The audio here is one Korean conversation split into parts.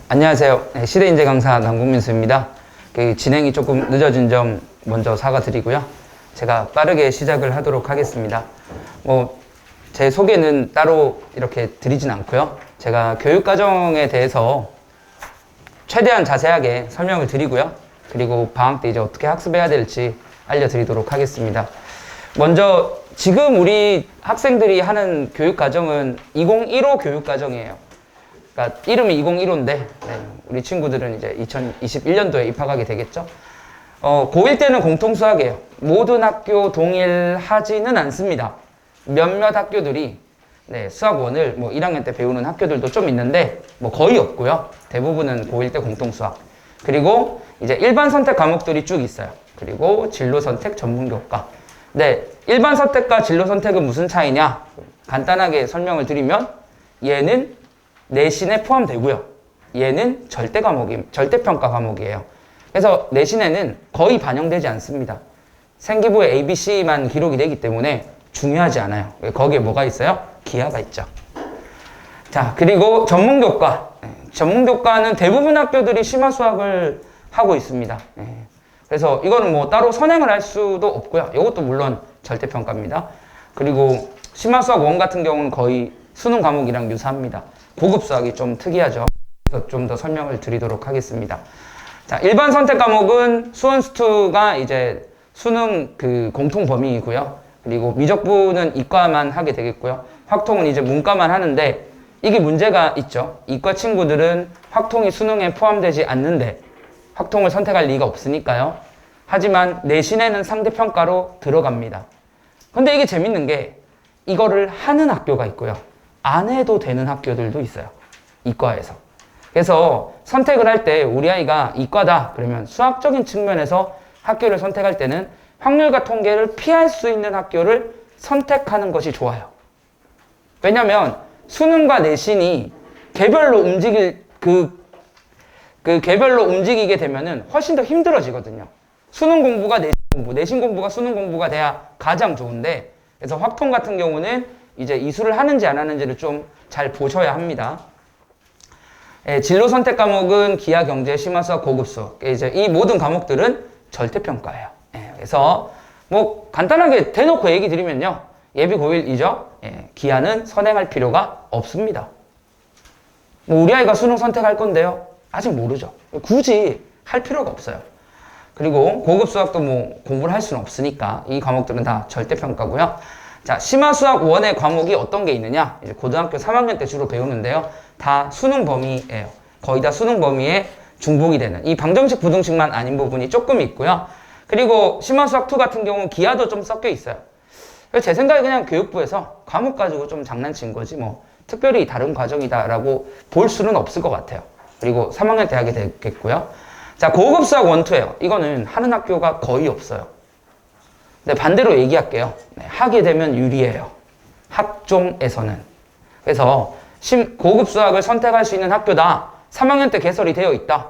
안녕하세요. 시대인재 강사 남궁민수입니다. 진행이 조금 늦어진 점 먼저 사과드리고요. 제가 빠르게 시작을 하도록 하겠습니다. 제 소개는 따로 이렇게 드리진 않고요. 제가 교육과정에 대해서 최대한 자세하게 설명을 드리고요. 그리고 방학 때 이제 어떻게 학습해야 될지 알려드리도록 하겠습니다. 먼저 지금 우리 학생들이 하는 교육과정은 2015 교육과정이에요. 그러니까 이름이 2015인데 우리 친구들은 이제 2021년도에 입학하게 되겠죠. 고1 때는 공통수학이에요. 모든 학교 동일하지는 않습니다. 몇몇 학교들이 수학원을 1학년 때 배우는 학교들도 좀 있는데 거의 없고요. 대부분은 고1 때 공통수학. 그리고 이제 일반 선택 과목들이 쭉 있어요. 그리고 진로 선택 전문교과. 일반 선택과 진로 선택은 무슨 차이냐? 간단하게 설명을 드리면 얘는 내신에 포함되고요. 얘는 절대평가 과목이에요. 그래서 내신에는 거의 반영되지 않습니다. 생기부에 ABC만 기록이 되기 때문에 중요하지 않아요. 거기에 뭐가 있어요? 기하가 있죠. 자, 그리고 전문교과. 전문교과는 대부분 학교들이 심화수학을 하고 있습니다. 그래서 이거는 따로 선행을 할 수도 없고요. 이것도 물론 절대평가입니다. 그리고 심화수학 1 같은 경우는 거의 수능 과목이랑 유사합니다. 고급 수학이 좀 특이하죠. 그래서 좀 더 설명을 드리도록 하겠습니다. 자, 일반 선택 과목은 수원수투가 이제 수능 공통 범위이고요. 그리고 미적분은 이과만 하게 되겠고요. 확통은 이제 문과만 하는데 이게 문제가 있죠. 이과 친구들은 확통이 수능에 포함되지 않는데 확통을 선택할 리가 없으니까요. 하지만 내신에는 상대평가로 들어갑니다. 근데 이게 재밌는 게 이거를 하는 학교가 있고요. 안 해도 되는 학교들도 있어요. 이과에서. 그래서 선택을 할 때 우리 아이가 이과다 그러면 수학적인 측면에서 학교를 선택할 때는 확률과 통계를 피할 수 있는 학교를 선택하는 것이 좋아요. 왜냐면 수능과 내신이 개별로 개별로 움직이게 되면은 훨씬 더 힘들어지거든요. 수능 공부가 내신 공부, 내신 공부가 수능 공부가 돼야 가장 좋은데, 그래서 확통 같은 경우는 이제 이수를 하는지 안 하는지를 좀 잘 보셔야 합니다. 진로 선택 과목은 기하, 경제, 심화수학, 고급수학. 이제 이 모든 과목들은 절대평가예요. 그래서 간단하게 대놓고 얘기 드리면요. 예비 고1이죠. 기하는 선행할 필요가 없습니다. 우리 아이가 수능 선택할 건데요. 아직 모르죠. 굳이 할 필요가 없어요. 그리고 고급 수학도 공부를 할 수는 없으니까 이 과목들은 다 절대평가고요. 자, 심화수학 1의 과목이 어떤 게 있느냐? 이제 고등학교 3학년 때 주로 배우는데요. 다 수능 범위예요. 거의 다 수능 범위에 중복이 되는. 이 방정식, 부등식만 아닌 부분이 조금 있고요. 그리고 심화수학 2 같은 경우는 기하도 좀 섞여 있어요. 그래서 제 생각에 그냥 교육부에서 과목 가지고 좀 장난친 거지 특별히 다른 과정이다라고 볼 수는 없을 것 같아요. 그리고 3학년 때 하게 되겠고요. 자, 고급 수학 1, 2예요. 이거는 하는 학교가 거의 없어요. 반대로 얘기할게요. 하게 되면 유리해요. 학종에서는. 그래서 고급 수학을 선택할 수 있는 학교다. 3학년 때 개설이 되어 있다.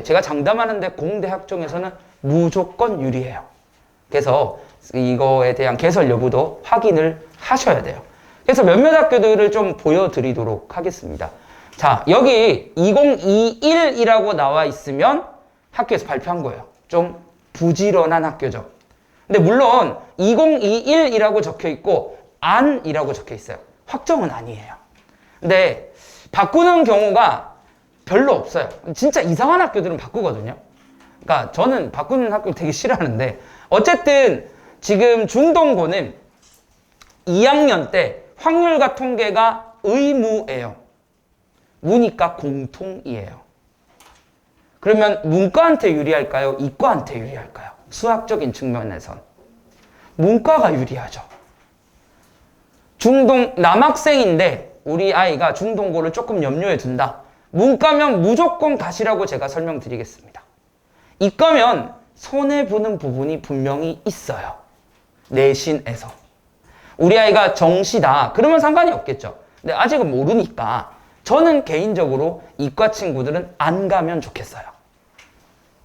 제가 장담하는데 공대 학종에서는 무조건 유리해요. 그래서 이거에 대한 개설 여부도 확인을 하셔야 돼요. 그래서 몇몇 학교들을 좀 보여드리도록 하겠습니다. 자, 여기 2021이라고 나와 있으면 학교에서 발표한 거예요. 좀 부지런한 학교죠. 근데 물론 2021이라고 적혀 있고 안이라고 적혀 있어요. 확정은 아니에요. 근데 바꾸는 경우가 별로 없어요. 진짜 이상한 학교들은 바꾸거든요. 그러니까 저는 바꾸는 학교 되게 싫어하는데 어쨌든 지금 중동고는 2학년 때 확률과 통계가 의무예요. 무니까 공통이에요. 그러면 문과한테 유리할까요? 이과한테 유리할까요? 수학적인 측면에선 문과가 유리하죠. 남학생인데 우리 아이가 중동고를 조금 염려해 둔다. 문과면 무조건 가시라고 제가 설명드리겠습니다. 이과면 손해보는 부분이 분명히 있어요. 내신에서. 우리 아이가 정시다. 그러면 상관이 없겠죠. 근데 아직은 모르니까 저는 개인적으로 이과 친구들은 안 가면 좋겠어요.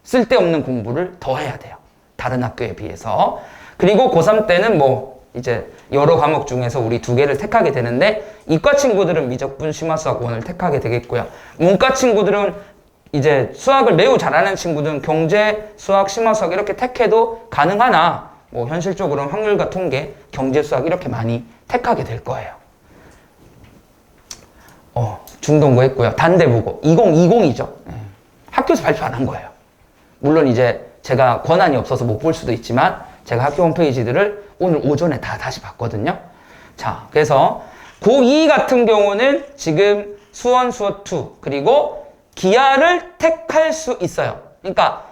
쓸데없는 공부를 더 해야 돼요. 다른 학교에 비해서. 그리고 고3 때는 이제 여러 과목 중에서 우리 두 개를 택하게 되는데 이과 친구들은 미적분, 심화수학 1을 택하게 되겠고요. 문과 친구들은 이제 수학을 매우 잘하는 친구들은 경제, 수학, 심화수학 이렇게 택해도 가능하나 뭐 현실적으로는 확률과 통계, 경제, 수학 이렇게 많이 택하게 될 거예요. 중동고 했고요. 단대부고 2020이죠. 학교에서 발표 안 한 거예요. 물론 이제 제가 권한이 없어서 못 볼 수도 있지만 제가 학교 홈페이지들을 오늘 오전에 다시 봤거든요. 자, 그래서 고2 같은 경우는 지금 수원, 수어2 그리고 기하를 택할 수 있어요. 그러니까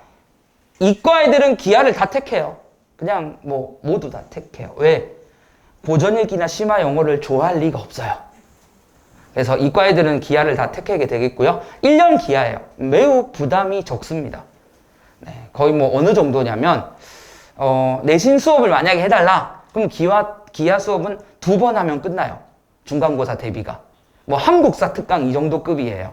이과 애들은 기하를 다 택해요. 그냥 뭐 모두 다 택해요. 왜? 고전일기나 심화 영어를 좋아할 리가 없어요. 그래서 이과 애들은 기하를 다 택하게 되겠고요. 1년 기하예요. 매우 부담이 적습니다. 네, 거의 뭐 어느 정도냐면 내신 수업을 만약에 해달라. 그럼 기하 수업은 2번 하면 끝나요. 중간고사 대비가. 뭐 한국사 특강 이 정도 급이에요.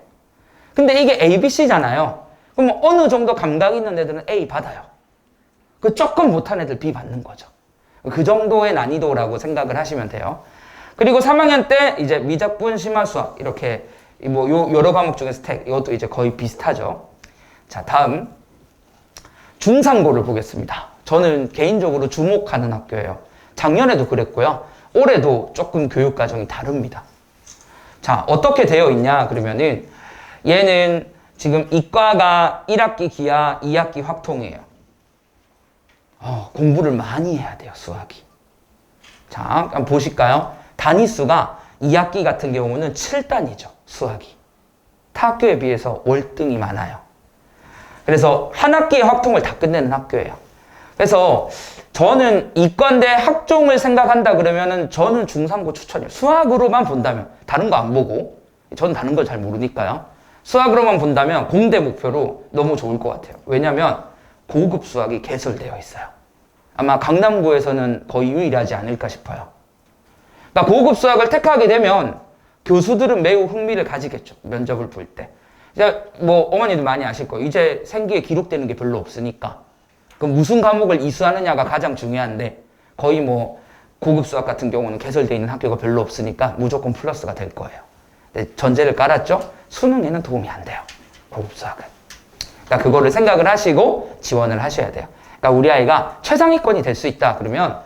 근데 이게 ABC잖아요. 그럼 어느 정도 감각 있는 애들은 A 받아요. 그 조금 못한 애들 B 받는 거죠. 그 정도의 난이도라고 생각을 하시면 돼요. 그리고 3학년 때 이제 미적분, 심화수학 이렇게 뭐 여러 과목 중에서 이것도 이제 거의 비슷하죠. 자, 다음 중상고를 보겠습니다. 저는 개인적으로 주목하는 학교예요. 작년에도 그랬고요. 올해도 조금 교육 과정이 다릅니다. 자, 어떻게 되어 있냐 그러면은 얘는 지금 이과가 1학기 기하, 2학기 확통이에요. 공부를 많이 해야 돼요, 수학이. 자, 한번 보실까요? 단위수가 2학기 같은 경우는 7단위죠, 수학이. 타 학교에 비해서 월등히 많아요. 그래서 한 학기의 확통을 다 끝내는 학교예요. 그래서 저는 이과인데 학종을 생각한다 그러면은 저는 중상고 추천이에요. 수학으로만 본다면, 다른 거 안 보고, 저는 다른 걸 잘 모르니까요. 수학으로만 본다면 공대 목표로 너무 좋을 것 같아요. 왜냐면 고급 수학이 개설되어 있어요. 아마 강남구에서는 거의 유일하지 않을까 싶어요. 그러니까 고급 수학을 택하게 되면 교수들은 매우 흥미를 가지겠죠. 면접을 볼 때. 이제 뭐 어머니들 많이 아실 거예요. 이제 생기에 기록되는 게 별로 없으니까. 그럼 무슨 과목을 이수하느냐가 가장 중요한데 거의 뭐 고급 수학 같은 경우는 개설되어 있는 학교가 별로 없으니까 무조건 플러스가 될 거예요. 근데 전제를 깔았죠. 수능에는 도움이 안 돼요. 고급 수학은. 그러니까 그거를 생각을 하시고 지원을 하셔야 돼요. 그러니까 우리 아이가 최상위권이 될 수 있다 그러면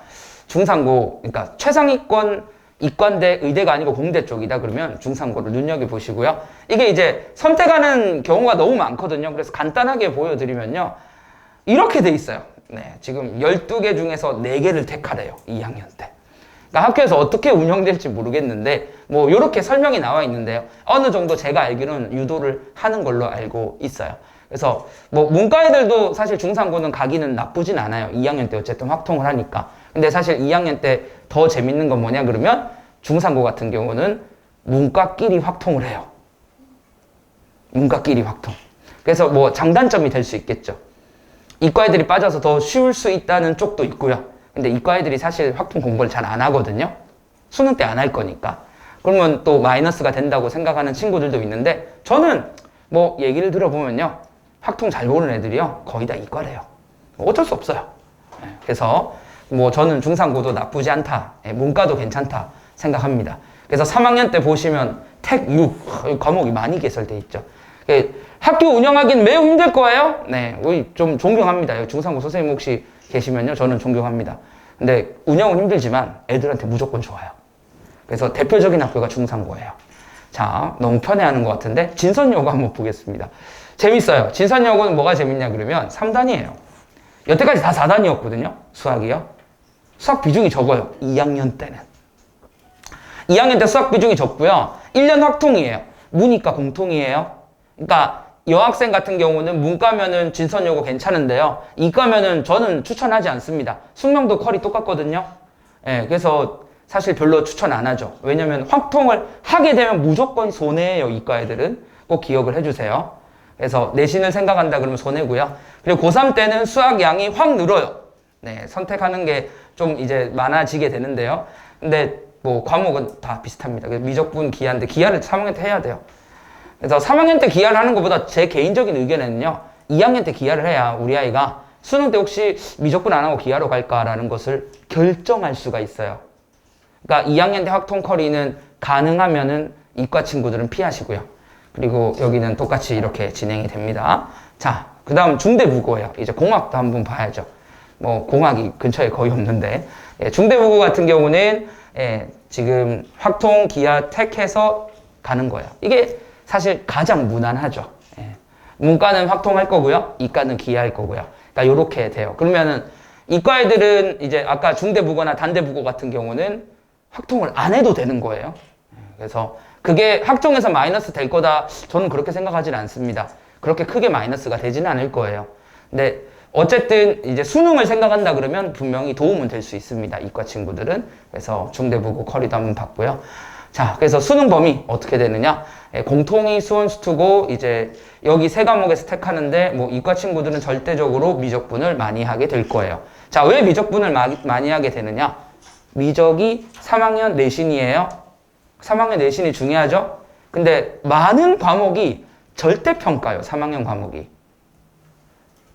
중상고, 그러니까 최상위권 이과인데 의대가 아니고 공대 쪽이다 그러면 중상고를 눈여겨보시고요. 이게 이제 선택하는 경우가 너무 많거든요. 그래서 간단하게 보여드리면요. 이렇게 돼 있어요. 네, 지금 12개 중에서 4개를 택하래요. 2학년 때. 그러니까 학교에서 어떻게 운영될지 모르겠는데 뭐 이렇게 설명이 나와 있는데요. 어느 정도 제가 알기로는 유도를 하는 걸로 알고 있어요. 그래서 뭐 문과 애들도 사실 중상고는 가기는 나쁘진 않아요. 2학년 때 어쨌든 확통을 하니까. 근데 사실 2학년 때 더 재밌는 건 뭐냐 그러면 중상고 같은 경우는 문과끼리 확통을 해요. 문과끼리 확통. 그래서 뭐 장단점이 될 수 있겠죠. 이과 애들이 빠져서 더 쉬울 수 있다는 쪽도 있고요. 근데 이과 애들이 사실 확통 공부를 잘 안 하거든요. 수능 때 안 할 거니까. 그러면 또 마이너스가 된다고 생각하는 친구들도 있는데 저는 뭐 얘기를 들어보면요. 확통 잘 보는 애들이요. 거의 다 이과래요. 어쩔 수 없어요. 그래서 뭐 저는 중상고도 나쁘지 않다. 문과도 괜찮다 생각합니다. 그래서 3학년 때 보시면 택 6 과목이 많이 개설돼 있죠. 학교 운영하기는 매우 힘들 거예요. 네, 좀 존경합니다. 중상고 선생님 혹시 계시면요. 저는 존경합니다. 근데 운영은 힘들지만 애들한테 무조건 좋아요. 그래서 대표적인 학교가 중상고예요. 자, 너무 편애하는 것 같은데 진선여고 한번 보겠습니다. 재밌어요. 진선여고는 뭐가 재밌냐 그러면 3단이에요. 여태까지 다 4단이었거든요. 수학이요. 수학 비중이 적어요. 2학년 때는. 2학년 때 수학 비중이 적고요. 1년 확통이에요. 문이과 공통이에요. 그러니까 여학생 같은 경우는 문과면은 진선여고 괜찮은데요. 이과면은 저는 추천하지 않습니다. 숙명도 퀄이 똑같거든요. 예, 그래서 사실 별로 추천 안 하죠. 왜냐면 확통을 하게 되면 무조건 손해예요. 이과 애들은. 꼭 기억을 해주세요. 그래서 내신을 생각한다 그러면 손해고요. 그리고 고3 때는 수학 양이 확 늘어요. 네, 선택하는 게 좀 이제 많아지게 되는데요. 근데 뭐 과목은 다 비슷합니다. 미적분 기하인데 기하를 3학년 때 해야 돼요. 그래서 3학년 때 기하를 하는 것보다 제 개인적인 의견에는요. 2학년 때 기하를 해야 우리 아이가 수능 때 혹시 미적분 안 하고 기하로 갈까라는 것을 결정할 수가 있어요. 그러니까 2학년 때 확통 커리는 가능하면은 이과 친구들은 피하시고요. 그리고 여기는 똑같이 이렇게 진행이 됩니다. 자, 그 다음 중대부고예요. 이제 공학도 한번 봐야죠. 뭐 공학이 근처에 거의 없는데 중대부고 같은 경우는 지금 확통, 기하, 택해서 가는 거예요. 이게 사실 가장 무난하죠. 문과는 확통할 거고요. 이과는 기하할 거고요. 그러니까 이렇게 돼요. 그러면은 이과 애들은 이제 아까 중대부고나 단대부고 같은 경우는 확통을 안 해도 되는 거예요. 그래서 그게 학종에서 마이너스 될 거다. 저는 그렇게 생각하지는 않습니다. 그렇게 크게 마이너스가 되지는 않을 거예요. 근데 어쨌든 이제 수능을 생각한다 그러면 분명히 도움은 될 수 있습니다. 이과 친구들은. 그래서 중대부고 커리도 한번 봤고요. 자, 그래서 수능 범위 어떻게 되느냐? 공통이 수원 수투고 이제 여기 세 과목에서 택하는데 뭐 이과 친구들은 절대적으로 미적분을 많이 하게 될 거예요. 자, 왜 미적분을 많이 하게 되느냐? 미적이 3학년 내신이에요. 3학년 내신이 중요하죠? 근데 많은 과목이 절대평가요. 3학년 과목이.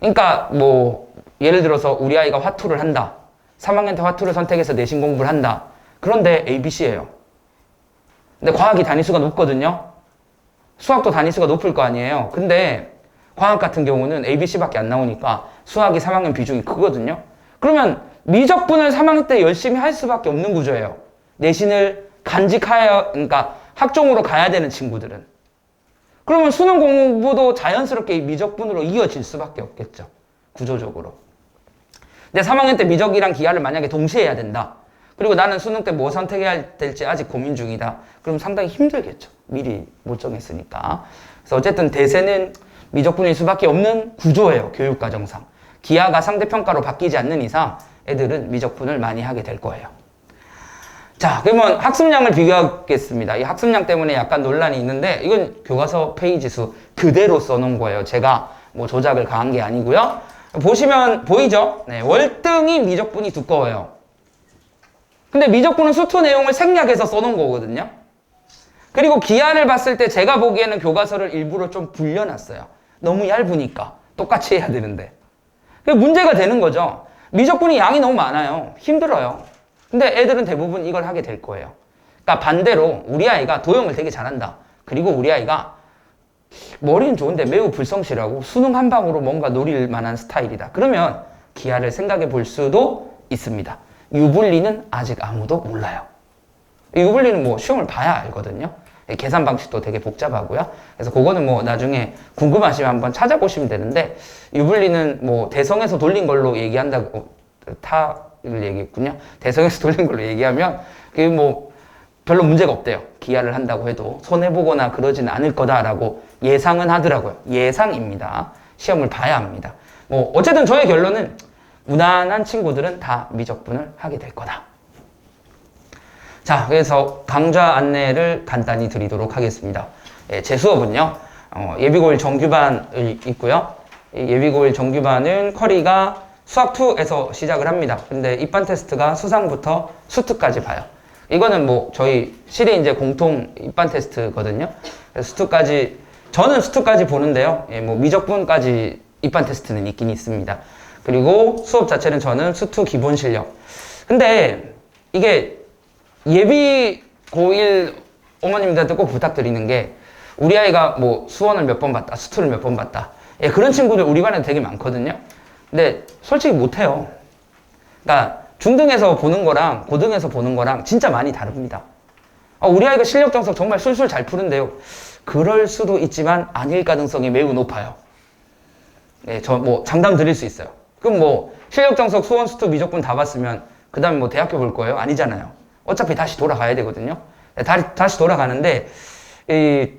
그러니까 뭐 예를 들어서 우리 아이가 화투를 한다. 3학년 때 화투를 선택해서 내신 공부를 한다. 그런데 ABC예요. 근데 과학이 단위수가 높거든요. 수학도 단위수가 높을 거 아니에요. 근데 과학 같은 경우는 ABC밖에 안 나오니까 수학이 3학년 비중이 크거든요. 그러면 미적분을 3학년 때 열심히 할 수밖에 없는 구조예요. 내신을 간직하여, 그러니까 학종으로 가야 되는 친구들은. 그러면 수능 공부도 자연스럽게 미적분으로 이어질 수밖에 없겠죠. 구조적으로. 근데 3학년 때 미적이랑 기하를 만약에 동시에 해야 된다. 그리고 나는 수능 때 뭐 선택해야 될지 아직 고민 중이다. 그럼 상당히 힘들겠죠. 미리 못 정했으니까. 그래서 어쨌든 대세는 미적분일 수밖에 없는 구조예요. 교육과정상. 기하가 상대평가로 바뀌지 않는 이상 애들은 미적분을 많이 하게 될 거예요. 자, 그러면 학습량을 비교하겠습니다. 이 학습량 때문에 약간 논란이 있는데 이건 교과서 페이지 수 그대로 써놓은 거예요. 제가 뭐 조작을 가한 게 아니고요. 보시면 보이죠? 네, 월등히 미적분이 두꺼워요. 근데 미적분은 수투 내용을 생략해서 써놓은 거거든요. 그리고 기하를 봤을 때 제가 보기에는 교과서를 일부러 좀 불려놨어요. 너무 얇으니까 똑같이 해야 되는데. 그게 문제가 되는 거죠. 미적분이 양이 너무 많아요. 힘들어요. 근데 애들은 대부분 이걸 하게 될 거예요. 그러니까 반대로 우리 아이가 도형을 되게 잘한다. 그리고 우리 아이가 머리는 좋은데 매우 불성실하고 수능 한 방으로 뭔가 노릴 만한 스타일이다. 그러면 기하를 생각해 볼 수도 있습니다. 유불리는 아직 아무도 몰라요. 유불리는 뭐 시험을 봐야 알거든요. 계산 방식도 되게 복잡하고요. 그래서 그거는 뭐 나중에 궁금하시면 한번 찾아보시면 되는데 유불리는 뭐 대성에서 돌린 걸로 얘기한다고 타를 얘기했군요. 대성에서 돌린 걸로 얘기하면 그게 뭐 별로 문제가 없대요. 기하를 한다고 해도 손해보거나 그러진 않을 거다라고 예상은 하더라고요. 예상입니다. 시험을 봐야 합니다. 뭐 어쨌든 저의 결론은 무난한 친구들은 다 미적분을 하게 될 거다. 자, 그래서 강좌 안내를 간단히 드리도록 하겠습니다. 제 수업은요, 예비고1 정규반을 있고요. 예비고1 정규반은 커리가 수학2에서 시작을 합니다. 근데 입반 테스트가 수상부터 수특까지 봐요. 이거는 뭐 저희 시대인재 공통 입반 테스트거든요. 그래서 수특까지, 저는 수특까지 보는데요. 뭐 미적분까지 입반 테스트는 있긴 있습니다. 그리고 수업 자체는 저는 수투 기본 실력. 근데 이게 예비 고1 어머님들한테 꼭 부탁드리는 게 우리 아이가 뭐 수원을 몇 번 봤다, 수투를 몇 번 봤다. 그런 친구들 우리 반에 되게 많거든요. 근데 솔직히 못해요. 그러니까 중등에서 보는 거랑 고등에서 보는 거랑 진짜 많이 다릅니다. 우리 아이가 실력 정석 정말 술술 잘 푸는데요. 그럴 수도 있지만 아닐 가능성이 매우 높아요. 저 뭐 장담 드릴 수 있어요. 그럼 뭐 실력 정석 수원 수투 미적분 다 봤으면 그 다음에 뭐 대학교 볼 거예요? 아니잖아요. 어차피 다시 돌아가야 되거든요. 다시 돌아가는데 이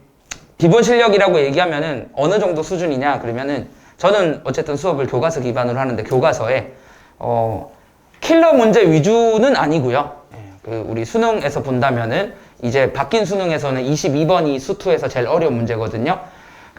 기본 실력이라고 얘기하면은 어느 정도 수준이냐 그러면은 저는 어쨌든 수업을 교과서 기반으로 하는데 교과서에 킬러 문제 위주는 아니고요. 그 우리 수능에서 본다면은 이제 바뀐 수능에서는 22번이 수투에서 제일 어려운 문제거든요.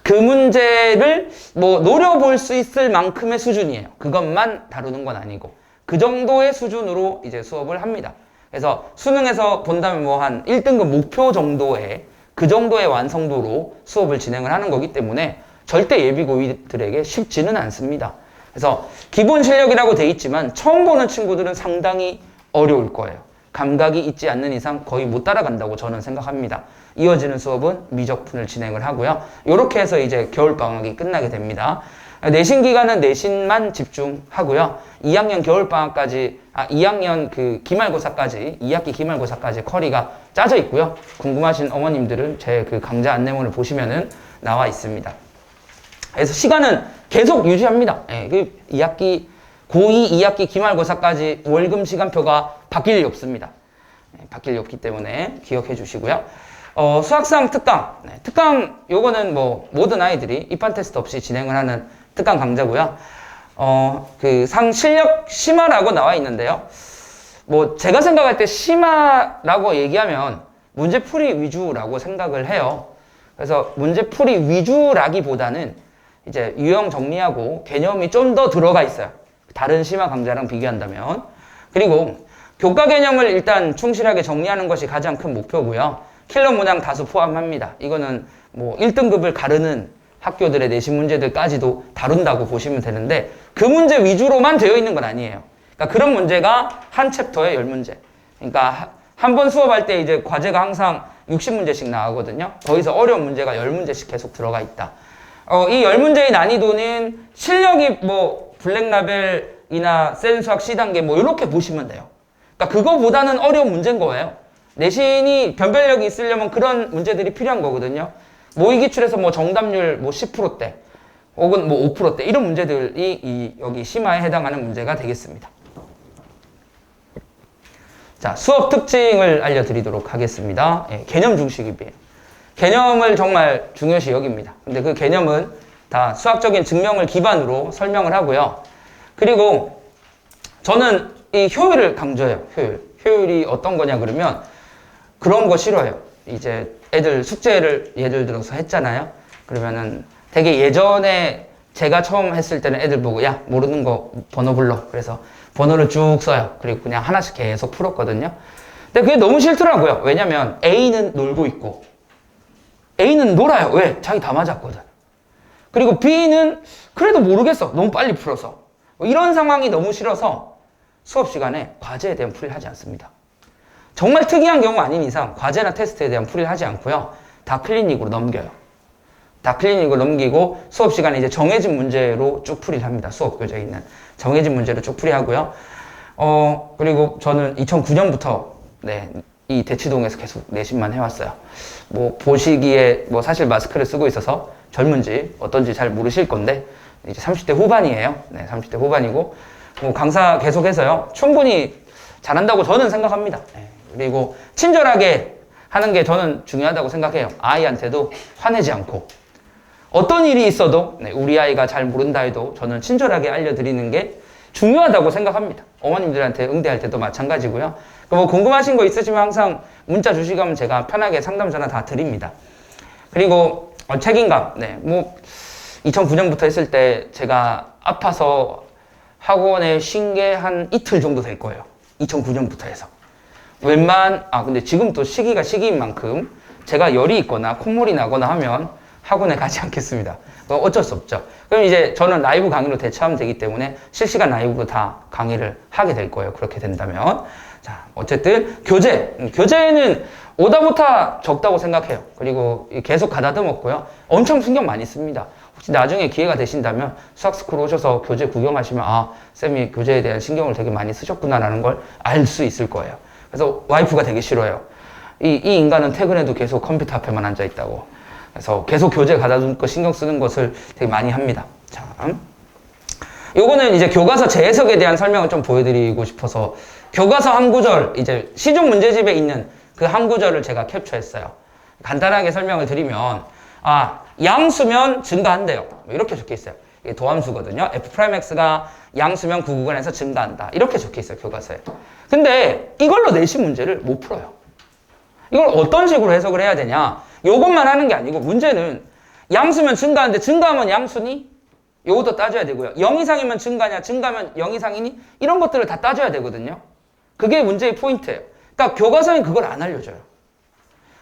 그 문제를 뭐 노려볼 수 있을 만큼의 수준이에요. 그것만 다루는 건 아니고 그 정도의 수준으로 이제 수업을 합니다. 그래서 수능에서 본다면 뭐 한 1등급 목표 정도의 그 정도의 완성도로 수업을 진행을 하는 거기 때문에 절대 예비고이들에게 쉽지는 않습니다. 그래서 기본 실력이라고 돼 있지만 처음 보는 친구들은 상당히 어려울 거예요. 감각이 있지 않는 이상 거의 못 따라간다고 저는 생각합니다. 이어지는 수업은 미적분을 진행을 하고요. 이렇게 해서 이제 겨울방학이 끝나게 됩니다. 내신 기간은 내신만 집중하고요. 2학년 겨울방학까지, 2학년 그 기말고사까지, 2학기 기말고사까지 커리가 짜져 있고요. 궁금하신 어머님들은 제 그 강좌 안내문을 보시면은 나와 있습니다. 그래서 시간은 계속 유지합니다. 예, 그 2학기, 고2, 2학기 기말고사까지 월금 시간표가 바뀔 리 없습니다. 예, 바뀔 리 없기 때문에 기억해 주시고요. 수학상 특강. 네, 특강, 요거는 뭐 모든 아이들이 입반 테스트 없이 진행을 하는 특강 강좌고요. 그 상 실력 심화라고 나와 있는데요. 뭐 제가 생각할 때 심화라고 얘기하면 문제풀이 위주라고 생각을 해요. 그래서 문제풀이 위주라기보다는 이제 유형 정리하고 개념이 좀 더 들어가 있어요. 다른 심화 강좌랑 비교한다면. 그리고 교과 개념을 일단 충실하게 정리하는 것이 가장 큰 목표고요. 킬러 문항 다수 포함합니다. 이거는 뭐 1등급을 가르는 학교들의 내신 문제들까지도 다룬다고 보시면 되는데 그 문제 위주로만 되어 있는 건 아니에요. 그러니까 그런 문제가 한 챕터에 10문제. 그러니까 한 번 수업할 때 이제 과제가 항상 60문제씩 나오거든요. 거기서 어려운 문제가 10문제씩 계속 들어가 있다. 이 10문제의 난이도는 실력이 뭐 블랙라벨이나 센수학 C단계 뭐 이렇게 보시면 돼요. 그러니까 그거보다는 어려운 문제인 거예요. 내신이 변별력이 있으려면 그런 문제들이 필요한 거거든요. 모의 기출에서 뭐 정답률 뭐 10%대 혹은 뭐 5%대 이런 문제들이 여기 심화에 해당하는 문제가 되겠습니다. 자, 수업 특징을 알려드리도록 하겠습니다. 예, 개념 중식이에요. 개념을 정말 중요시 여깁니다. 근데 그 개념은 다 수학적인 증명을 기반으로 설명을 하고요. 그리고 저는 이 효율을 강조해요. 효율이 어떤 거냐 그러면 그런 거 싫어요. 이제 애들 숙제를 예를 들어서 했잖아요. 그러면은 되게 예전에 제가 처음 했을 때는 애들 보고 야 모르는 거 번호 불러. 그래서 번호를 쭉 써요. 그리고 그냥 하나씩 계속 풀었거든요. 근데 그게 너무 싫더라고요. 왜냐면 A는 놀고 있고 A는 놀아요. 왜? 자기 다 맞았거든. 그리고 B는 그래도 모르겠어. 너무 빨리 풀어서. 이런 상황이 너무 싫어서 수업 시간에 과제에 대한 풀이를 하지 않습니다. 정말 특이한 경우 아닌 이상 과제나 테스트에 대한 풀이를 하지 않고요. 다 클리닉으로 넘겨요. 다 클리닉으로 넘기고 수업 시간에 이제 정해진 문제로 쭉 풀이를 합니다. 수업 교재에 있는 정해진 문제로 쭉 풀이하고요. 그리고 저는 2009년부터 이 대치동에서 계속 내신만 해왔어요. 뭐 보시기에 뭐 사실 마스크를 쓰고 있어서 젊은지 어떤지 잘 모르실 건데 이제 30대 후반이에요. 네, 30대 후반이고 뭐 강사 계속해서요. 충분히 잘한다고 저는 생각합니다. 네, 그리고 친절하게 하는 게 저는 중요하다고 생각해요. 아이한테도 화내지 않고 어떤 일이 있어도 우리 아이가 잘 모른다 해도 저는 친절하게 알려드리는 게 중요하다고 생각합니다. 어머님들한테 응대할 때도 마찬가지고요. 뭐 궁금하신 거 있으시면 항상 문자 주시면 제가 편하게 상담 전화 다 드립니다. 그리고 책임감. 뭐 2009년부터 했을 때 제가 아파서 학원에 쉰 게 한 이틀 정도 될 거예요. 2009년부터 해서. 근데 지금 또 시기가 시기인 만큼 제가 열이 있거나 콧물이 나거나 하면 학원에 가지 않겠습니다. 어쩔 수 없죠. 그럼 이제 저는 라이브 강의로 대처하면 되기 때문에 실시간 라이브로 다 강의를 하게 될 거예요. 그렇게 된다면. 자, 어쨌든 교재는 오다보다 적다고 생각해요. 그리고 계속 가다듬었고요. 엄청 신경 많이 씁니다. 혹시 나중에 기회가 되신다면 수학스쿨 오셔서 교재 구경하시면 쌤이 교재에 대한 신경을 되게 많이 쓰셨구나라는 걸 알 수 있을 거예요. 그래서 와이프가 되게 싫어요. 이 인간은 퇴근해도 계속 컴퓨터 앞에만 앉아 있다고. 그래서 계속 교재 가다듬고 신경 쓰는 것을 되게 많이 합니다. 자, 요거는 이제 교과서 재해석에 대한 설명을 좀 보여드리고 싶어서 교과서 한 구절, 이제 시중 문제집에 있는 그 한 구절을 제가 캡처했어요. 간단하게 설명을 드리면, 양수면 증가한대요. 이렇게 적혀 있어요. 이게 도함수거든요. F'X가 양수면 구구간에서 증가한다. 이렇게 적혀 있어요, 교과서에. 근데 이걸로 내신 문제를 못 풀어요. 이걸 어떤 식으로 해석을 해야 되냐? 요것만 하는 게 아니고 문제는 양수면 증가하는데 증가하면 양수니? 요것도 따져야 되고요. 0 이상이면 증가냐? 증가하면 0 이상이니? 이런 것들을 다 따져야 되거든요. 그게 문제의 포인트예요. 그러니까 교과서는 그걸 안 알려줘요.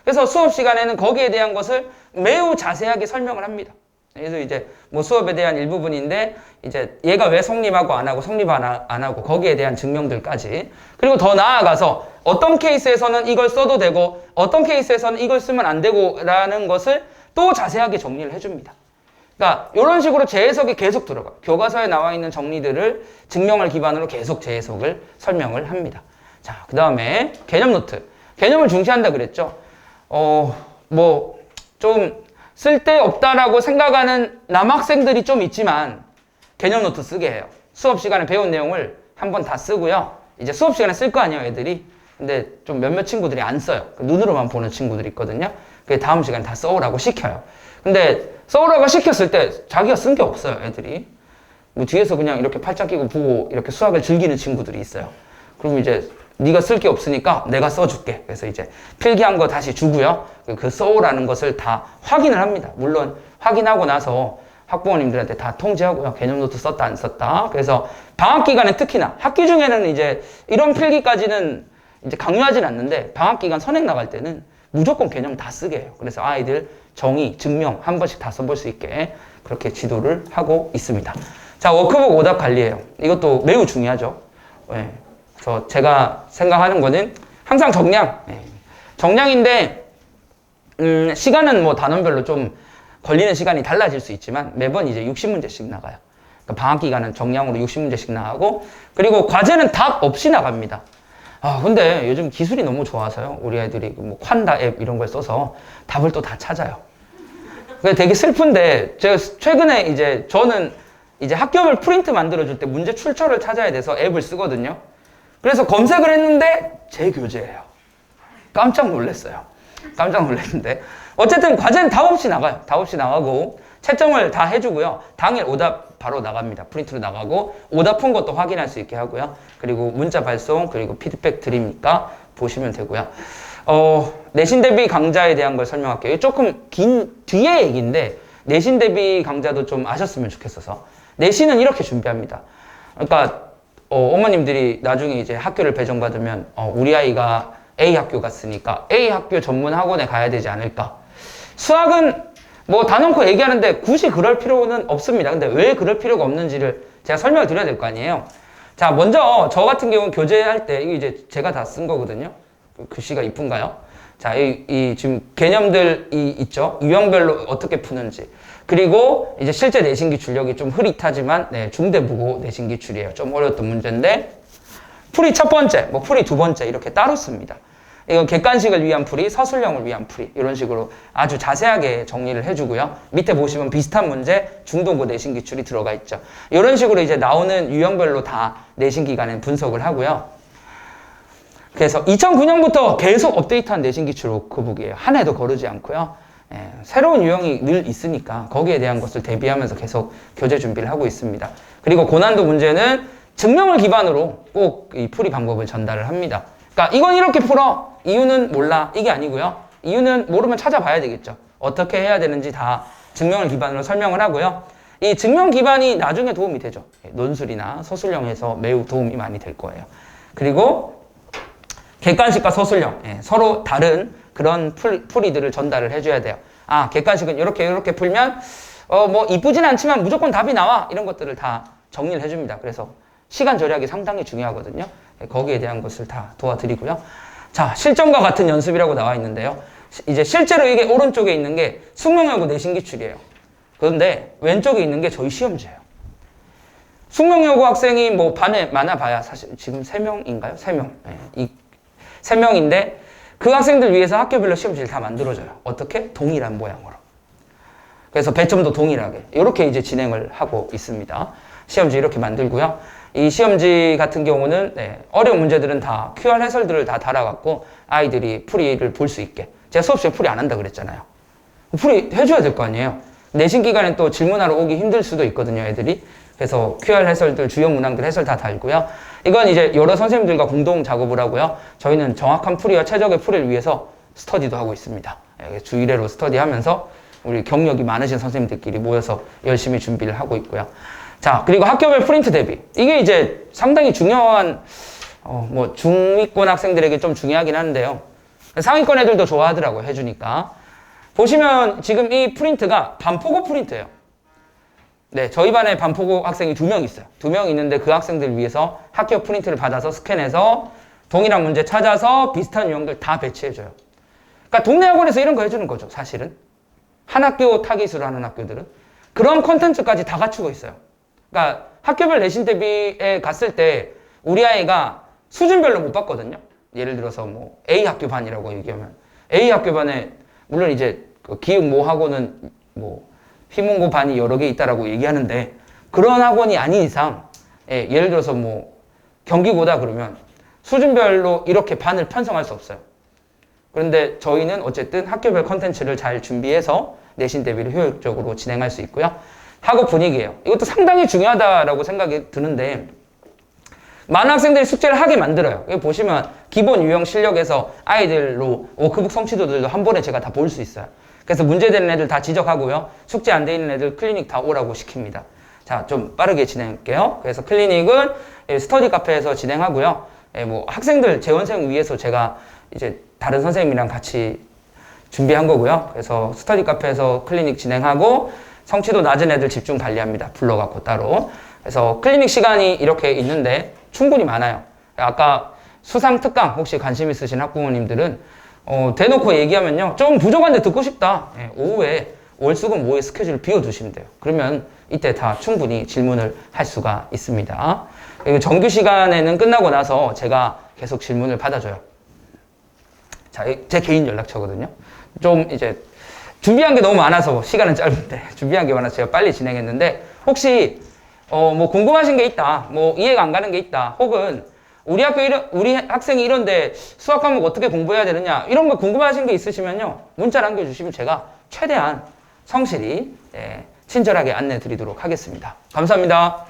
그래서 수업 시간에는 거기에 대한 것을 매우 자세하게 설명을 합니다. 그래서 이제 뭐 수업에 대한 일부분인데 이제 얘가 왜 성립하고 안 하고 성립 안 하고 거기에 대한 증명들까지. 그리고 더 나아가서 어떤 케이스에서는 이걸 써도 되고 어떤 케이스에서는 이걸 쓰면 안 되고 라는 것을 또 자세하게 정리를 해줍니다. 그러니까 이런 식으로 재해석이 계속 들어가요. 교과서에 나와 있는 정리들을 증명을 기반으로 계속 재해석을 설명을 합니다. 자, 그 다음에 개념 노트. 개념을 중시한다 그랬죠. 뭐 좀 쓸데없다라고 생각하는 남학생들이 좀 있지만 개념 노트 쓰게 해요. 수업 시간에 배운 내용을 한번 다 쓰고요. 이제 수업 시간에 쓸 거 아니에요, 애들이. 근데 좀 몇몇 친구들이 안 써요. 눈으로만 보는 친구들이 있거든요. 그게 다음 시간에 다 써오라고 시켜요. 근데 써오라고 시켰을 때 자기가 쓴 게 없어요, 애들이. 뭐 뒤에서 그냥 이렇게 팔짱 끼고 보고 이렇게 수학을 즐기는 친구들이 있어요. 그럼 이제 네가 쓸 게 없으니까 내가 써줄게. 그래서 이제 필기한 거 다시 주고요. 그 써오라는 것을 다 확인을 합니다. 물론 확인하고 나서 학부모님들한테 다 통지하고요. 개념 노트 썼다 안 썼다. 그래서 방학 기간에 특히나 학기 중에는 이제 이런 필기까지는 이제 강요하진 않는데 방학 기간 선행 나갈 때는 무조건 개념 다 쓰게 해요. 그래서 아이들 정의, 증명 한 번씩 다 써볼 수 있게 그렇게 지도를 하고 있습니다. 자, 워크북 오답 관리예요. 이것도 매우 중요하죠. 네. 그래서 제가 생각하는 거는 항상 정량. 네. 정량인데 시간은 뭐 단원별로 좀 걸리는 시간이 달라질 수 있지만 매번 이제 60문제씩 나가요. 그러니까 방학 기간은 정량으로 60문제씩 나가고 그리고 과제는 답 없이 나갑니다. 근데 요즘 기술이 너무 좋아서요. 우리 애들이 뭐 콴다 앱 이런 걸 써서 답을 또 다 찾아요. 그게 되게 슬픈데 제가 최근에 이제 저는 이제 학교별 프린트 만들어줄 때 문제 출처를 찾아야 돼서 앱을 쓰거든요. 그래서 검색을 했는데 제 교재예요. 깜짝 놀랐어요. 깜짝 놀랐는데 어쨌든 과제는 답 없이 나가요. 답 없이 나가고 채점을 다 해주고요. 당일 오답 바로 나갑니다. 프린트로 나가고 오답 푼 것도 확인할 수 있게 하고요. 그리고 문자 발송 그리고 피드백 드리니까 보시면 되고요. 내신 대비 강좌에 대한 걸 설명할게요. 조금 긴 뒤에 얘기인데 내신 대비 강좌도 좀 아셨으면 좋겠어서 내신은 이렇게 준비합니다. 그러니까 어머님들이 나중에 이제 학교를 배정받으면 우리 아이가 A 학교 갔으니까 A 학교 전문 학원에 가야 되지 않을까. 수학은 뭐 단언코 얘기하는데 굳이 그럴 필요는 없습니다. 근데 왜 그럴 필요가 없는지를 제가 설명을 드려야 될 거 아니에요. 자, 먼저 저 같은 경우는 교재할 때 이거 이제 제가 다 쓴 거거든요. 글씨가 이쁜가요? 자, 이 지금 개념들이 있죠. 유형별로 어떻게 푸는지. 그리고 이제 실제 내신 기출력이 좀 흐릿하지만 중대무고 내신 기출이에요. 좀 어려웠던 문제인데 풀이 첫 번째, 뭐 풀이 두 번째 이렇게 따로 씁니다. 이건 객관식을 위한 풀이, 서술형을 위한 풀이 이런 식으로 아주 자세하게 정리를 해주고요. 밑에 보시면 비슷한 문제, 중도고 내신 기출이 들어가 있죠. 이런 식으로 이제 나오는 유형별로 다 내신 기간에 분석을 하고요. 그래서 2009년부터 계속 업데이트한 내신 기출 워크북이에요. 한 해도 거르지 않고요. 새로운 유형이 늘 있으니까 거기에 대한 것을 대비하면서 계속 교재 준비를 하고 있습니다. 그리고 고난도 문제는 증명을 기반으로 꼭 이 풀이 방법을 전달을 합니다. 그러니까 이건 이렇게 풀어. 이유는 몰라. 이게 아니고요. 이유는 모르면 찾아봐야 되겠죠. 어떻게 해야 되는지 다 증명을 기반으로 설명을 하고요. 이 증명 기반이 나중에 도움이 되죠. 논술이나 서술형에서 매우 도움이 많이 될 거예요. 그리고 객관식과 서술형 서로 다른 그런 풀이들을 전달을 해줘야 돼요. 객관식은 이렇게 풀면 뭐 이쁘진 않지만 무조건 답이 나와. 이런 것들을 다 정리를 해줍니다. 그래서 시간 절약이 상당히 중요하거든요. 거기에 대한 것을 다 도와드리고요. 자, 실전과 같은 연습이라고 나와 있는데요. 이제 실제로 이게 오른쪽에 있는 게 숙명여고 내신 기출이에요. 그런데 왼쪽에 있는 게 저희 시험지예요. 숙명여고 학생이 뭐 반에 많아봐야 사실 지금 3명인가요? 3명. 이 3명인데 그 학생들 위해서 학교별로 시험지를 다 만들어줘요. 어떻게? 동일한 모양으로. 그래서 배점도 동일하게. 이렇게 이제 진행을 하고 있습니다. 시험지 이렇게 만들고요. 이 시험지 같은 경우는 어려운 문제들은 다 QR 해설들을 다 달아갖고 아이들이 풀이를 볼 수 있게. 제가 수업 시간에 풀이 안 한다 그랬잖아요. 풀이 해줘야 될 거 아니에요. 내신 기간에 또 질문하러 오기 힘들 수도 있거든요, 애들이. 그래서 QR 해설들, 주요 문항들 해설 다 달고요. 이건 이제 여러 선생님들과 공동 작업을 하고요. 저희는 정확한 풀이와 최적의 풀이를 위해서 스터디도 하고 있습니다. 주 1회로 스터디하면서 우리 경력이 많으신 선생님들끼리 모여서 열심히 준비를 하고 있고요. 자, 그리고 학교별 프린트 대비. 이게 이제 상당히 중요한, 뭐, 중위권 학생들에게 좀 중요하긴 한데요. 상위권 애들도 좋아하더라고요, 해주니까. 보시면 지금 이 프린트가 반포고 프린트예요. 네, 저희 반에 반포고 학생이 2명 있어요. 2명 있는데 그 학생들 위해서 학교 프린트를 받아서 스캔해서 동일한 문제 찾아서 비슷한 유형들 다 배치해줘요. 그러니까 동네 학원에서 이런 거 해주는 거죠, 사실은. 한 학교 타깃으로 하는 학교들은. 그런 콘텐츠까지 다 갖추고 있어요. 그러니까 학교별 내신 대비에 갔을 때 우리 아이가 수준별로 못 봤거든요. 예를 들어서 뭐 A 학교 반이라고 얘기하면 A 학교 반에 물론 이제 그 기육 모 학원은 뭐 휘문고 반이 여러 개 있다라고 얘기하는데 그런 학원이 아닌 이상 예를 들어서 뭐 경기고다 그러면 수준별로 이렇게 반을 편성할 수 없어요. 그런데 저희는 어쨌든 학교별 컨텐츠를 잘 준비해서 내신 대비를 효율적으로 진행할 수 있고요. 학업 분위기예요. 이것도 상당히 중요하다라고 생각이 드는데 많은 학생들이 숙제를 하게 만들어요. 여기 보시면 기본 유형 실력에서 아이들로 워크북 성취도들도 한 번에 제가 다 볼 수 있어요. 그래서 문제되는 애들 다 지적하고요. 숙제 안 돼 있는 애들 클리닉 다 오라고 시킵니다. 자, 좀 빠르게 진행할게요. 그래서 클리닉은 스터디 카페에서 진행하고요. 뭐 학생들 재원생 위해서 제가 이제 다른 선생님이랑 같이 준비한 거고요. 그래서 스터디 카페에서 클리닉 진행하고 성취도 낮은 애들 집중 관리합니다. 불러갖고 따로. 그래서 클리닉 시간이 이렇게 있는데 충분히 많아요. 아까 수상 특강 혹시 관심 있으신 학부모님들은 대놓고 얘기하면요. 좀 부족한데 듣고 싶다. 오후에 월수금 모의 스케줄 비워두시면 돼요. 그러면 이때 다 충분히 질문을 할 수가 있습니다. 그리고 정규 시간에는 끝나고 나서 제가 계속 질문을 받아줘요. 자, 제 개인 연락처거든요. 좀 이제 준비한 게 너무 많아서 시간은 짧은데 준비한 게 많아서 제가 빨리 진행했는데 혹시 뭐 궁금하신 게 있다, 뭐 이해가 안 가는 게 있다, 혹은 우리 학생이 이런데 수학 과목 어떻게 공부해야 되느냐 이런 거 궁금하신 게 있으시면요 문자 남겨주시면 제가 최대한 성실히 친절하게 안내 드리도록 하겠습니다. 감사합니다.